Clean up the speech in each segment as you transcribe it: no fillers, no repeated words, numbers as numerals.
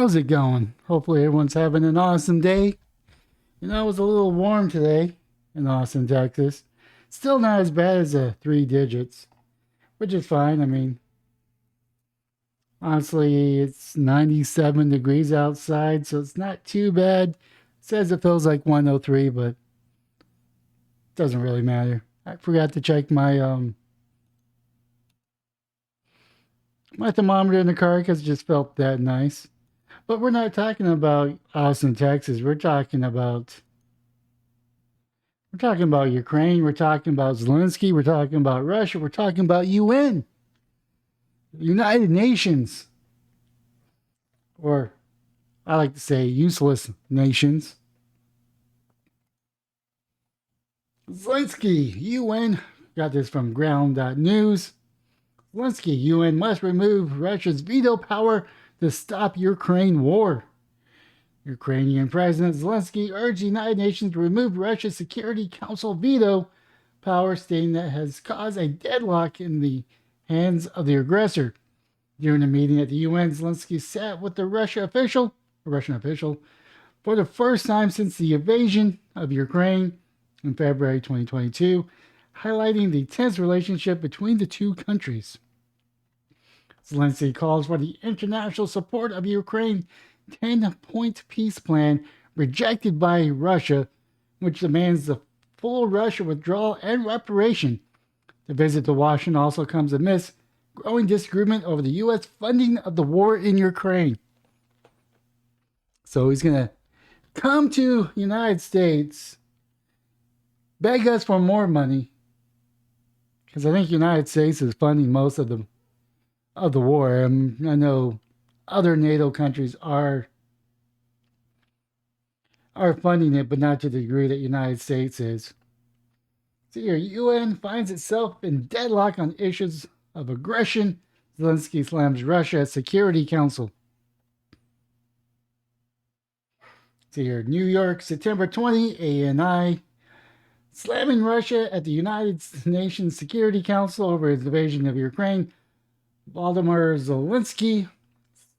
How's it going? Hopefully everyone's having an awesome day. It was a little warm today in Austin, Texas. Still not as bad as the three digits, which is fine. Honestly, it's 97 degrees outside, so it's not too bad. It says it feels like 103, but it doesn't really matter. I forgot to check my thermometer in the car because it just felt that nice. But we're not talking about Austin, Texas. We're talking about Ukraine. We're talking about Zelensky. We're talking about Russia. We're talking about UN, United Nations, or I like to say useless nations. Zelensky, UN. Got this from ground.news. Zelensky, UN must remove Russia's veto power to stop Ukraine war. Ukrainian President Zelensky urged the United Nations to remove Russia's Security Council veto power, stating that has caused a deadlock in the hands of the aggressor. During a meeting at the UN, Zelensky sat with the Russian official, for the first time since the invasion of Ukraine in February 2022, highlighting the tense relationship between the two countries. Zelensky calls for the international support of Ukraine's 10-point peace plan rejected by Russia, which demands the full Russia withdrawal and reparation. The visit to Washington also comes amidst growing disagreement over the U.S. funding of the war in Ukraine. So he's going to come to the United States, beg us for more money, because I think the United States is funding most of the war. I know other NATO countries are funding it, but not to the degree that the United States is. So here, UN finds itself in deadlock on issues of aggression. Zelensky slams Russia at Security Council. So here, New York, September 20, ANI, slamming Russia at the United Nations Security Council over its invasion of Ukraine. Volodymyr Zelensky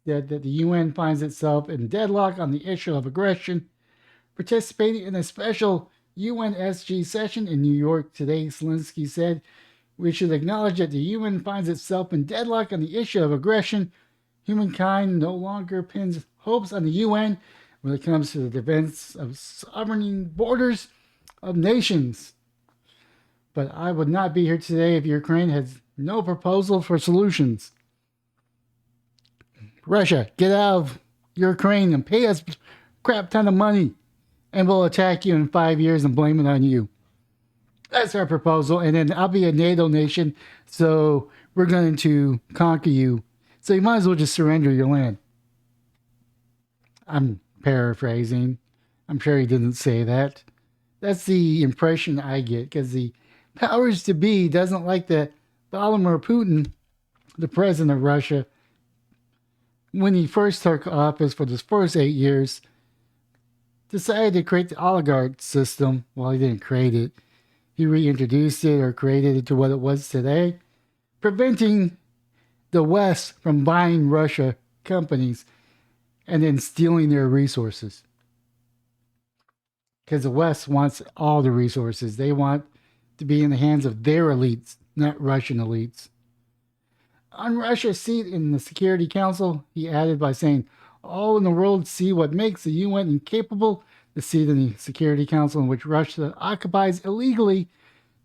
said that the UN finds itself in deadlock on the issue of aggression. Participating in a special UNSG session in New York today, Zelensky said, "We should acknowledge that the UN finds itself in deadlock on the issue of aggression. Humankind no longer pins hopes on the UN when it comes to the defense of sovereign borders of nations. But I would not be here today if Ukraine has no proposal for solutions. Russia, get out of Ukraine and pay us a crap ton of money, and we'll attack you in 5 years and blame it on you. That's our proposal, and then I'll be a NATO nation, so we're going to conquer you. So you might as well just surrender your land." I'm paraphrasing. I'm sure he didn't say that. That's the impression I get, because the powers to be doesn't like that Vladimir Putin, the president of Russia, when he first took office for his first 8 years, decided to create the oligarch system. Well, he didn't create it. He reintroduced it or created it to what it was today, preventing the West from buying Russia companies and then stealing their resources. Because the West wants all the resources. They want to be in the hands of their elites, not Russian elites. On Russia's seat in the Security Council, he added by saying, "All in the world see what makes the UN incapable. The seat in the Security Council in which Russia occupies illegally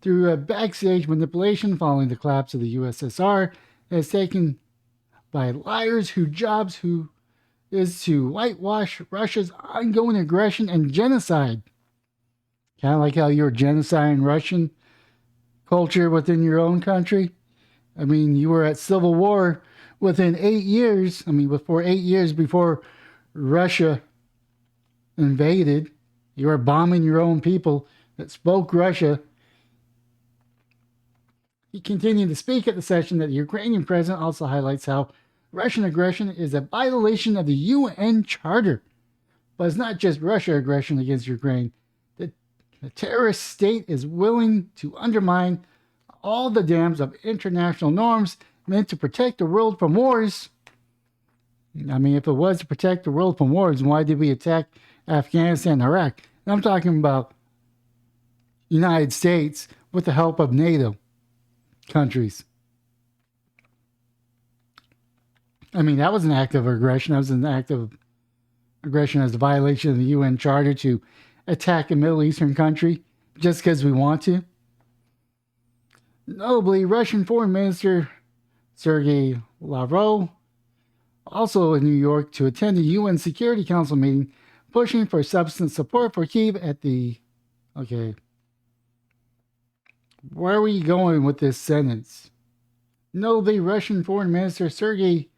through a backstage manipulation following the collapse of the USSR is taken by liars whose jobs is to whitewash Russia's ongoing aggression and genocide." Kind of like how you're genociding Russian culture within your own country. You were at civil war within 8 years. Before 8 years before Russia invaded, you were bombing your own people that spoke Russia. He continued to speak at the session that the Ukrainian president also highlights how Russian aggression is a violation of the UN Charter. But it's not just Russia aggression against Ukraine. The terrorist state is willing to undermine all the dams of international norms meant to protect the world from wars. I mean, if it was to protect the world from wars, why did we attack Afghanistan and Iraq? And I'm talking about United States with the help of NATO countries. I mean, that was an act of aggression. That was an act of aggression as a violation of the UN Charter to attack a Middle Eastern country just because we want to. Notably, Russian Foreign Minister Sergei Lavrov also in New York to attend a UN Security Council meeting pushing for substance support for Kyiv at the... Okay. Where are we going with this sentence? Notably, Russian Foreign Minister Sergei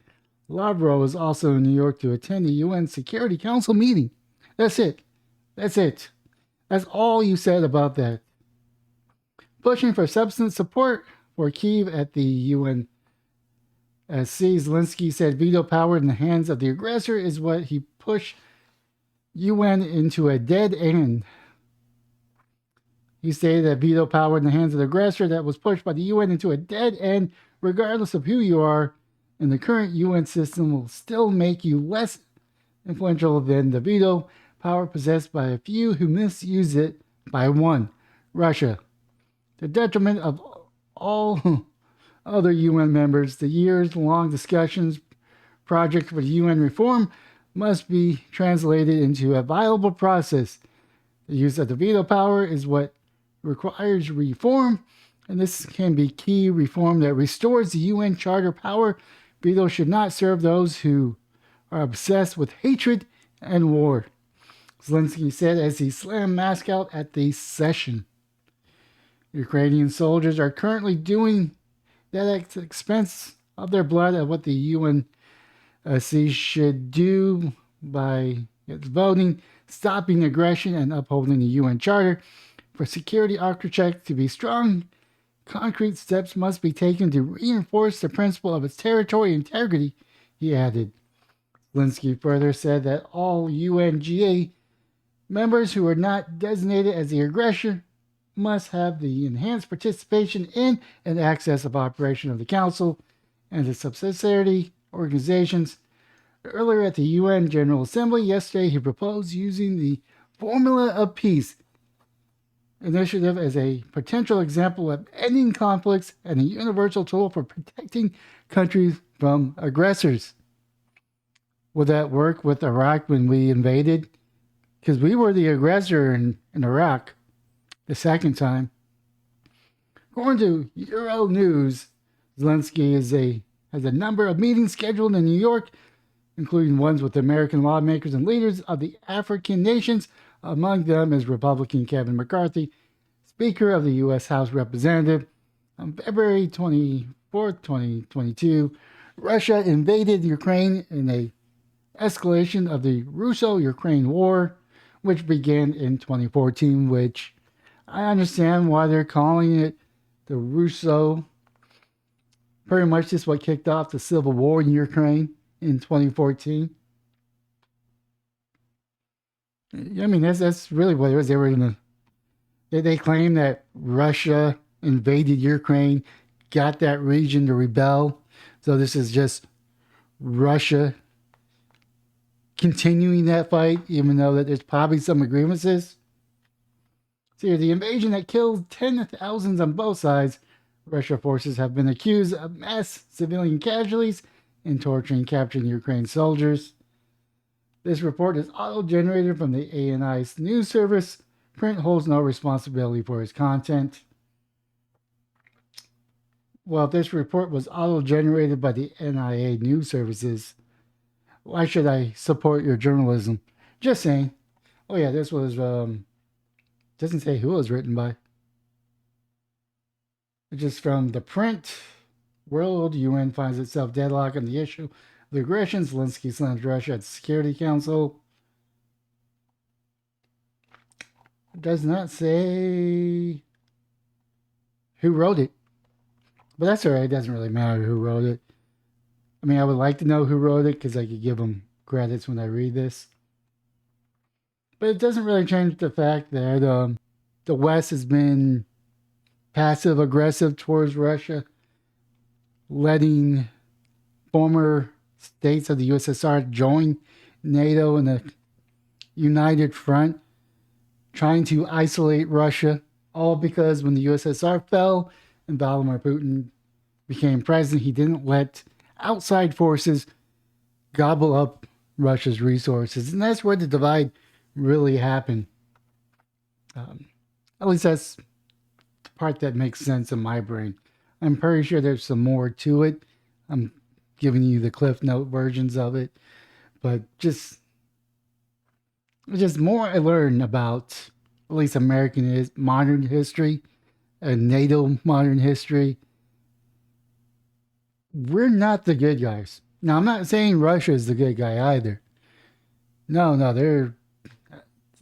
Lavrov is also in New York to attend the UN Security Council meeting. That's it. That's it. That's all you said about that. Pushing for substance support for Kyiv at the UN. As Zelensky said, veto power in the hands of the aggressor is what he pushed UN into a dead end. He stated that veto power in the hands of the aggressor that was pushed by the UN into a dead end, regardless of who you are, in the current UN system will still make you less influential than the veto power possessed by a few who misuse it by one, Russia. To the detriment of all other UN members, the years-long discussions project for UN reform must be translated into a viable process. The use of the veto power is what requires reform, and this can be key reform that restores the UN Charter power. Veto should not serve those who are obsessed with hatred and war, Zelensky said as he slammed Moscow at the session. Ukrainian soldiers are currently doing that at the expense of their blood at what the UNC should do by its voting, stopping aggression, and upholding the UN Charter. For security architecture to be strong, concrete steps must be taken to reinforce the principle of its territorial integrity, he added. Zelensky further said that all UNGA members who are not designated as the aggressor must have the enhanced participation in and access of operation of the Council and its subsidiary organizations. Earlier at the UN General Assembly yesterday, he proposed using the Formula of Peace initiative as a potential example of ending conflicts and a universal tool for protecting countries from aggressors. Would that work with Iraq when we invaded? Because we were the aggressor in Iraq the second time. According to Euro News, Zelensky has a number of meetings scheduled in New York, including ones with American lawmakers and leaders of the African nations. Among them is Republican Kevin McCarthy, Speaker of the U.S. House of Representatives. On February 24, 2022, Russia invaded Ukraine in a escalation of the Russo-Ukraine War, which began in 2014, which I understand why they're calling it the Russo. Pretty much just what kicked off the civil war in Ukraine in 2014. I mean, that's really what it was. They claim that Russia invaded Ukraine, got that region to rebel. So this is just Russia continuing that fight, even though that there's probably some grievances. So the invasion that killed tens of thousands on both sides, Russian forces have been accused of mass civilian casualties in torturing and capturing Ukraine soldiers. This report is auto-generated from the ANI's news service. Print holds no responsibility for its content. Well, if this report was auto-generated by the NIA news services, why should I support your journalism? Just saying. Oh yeah, this was, doesn't say who it was written by. It's just from the print world. UN finds itself deadlocked on the issue of the aggression. Zelensky slams Russia at the Security Council. It does not say who wrote it. But that's all right. It doesn't really matter who wrote it. I mean, I would like to know who wrote it because I could give them credits when I read this. But it doesn't really change the fact that the West has been passive-aggressive towards Russia, letting former states of the USSR join NATO in a united front, trying to isolate Russia, all because when the USSR fell and Vladimir Putin became president, he didn't let outside forces gobble up Russia's resources. And that's where the divide really happened. At least that's the part that makes sense in my brain. I'm pretty sure there's some more to it. I'm giving you the Cliff Note versions of it. But just more I learn about at least American modern history and NATO modern history. We're not the good guys. Now, I'm not saying Russia is the good guy either. No,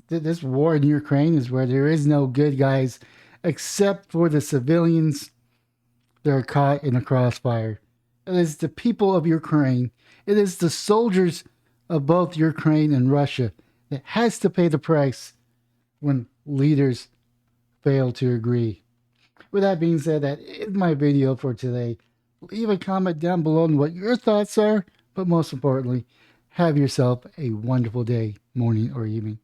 this war in Ukraine is where there is no good guys except for the civilians that are caught in a crossfire. It is the people of Ukraine. It is the soldiers of both Ukraine and Russia that has to pay the price when leaders fail to agree. With that being said, that is my video for today. Leave a comment down below on what your thoughts are, but most importantly, have yourself a wonderful day, morning, or evening.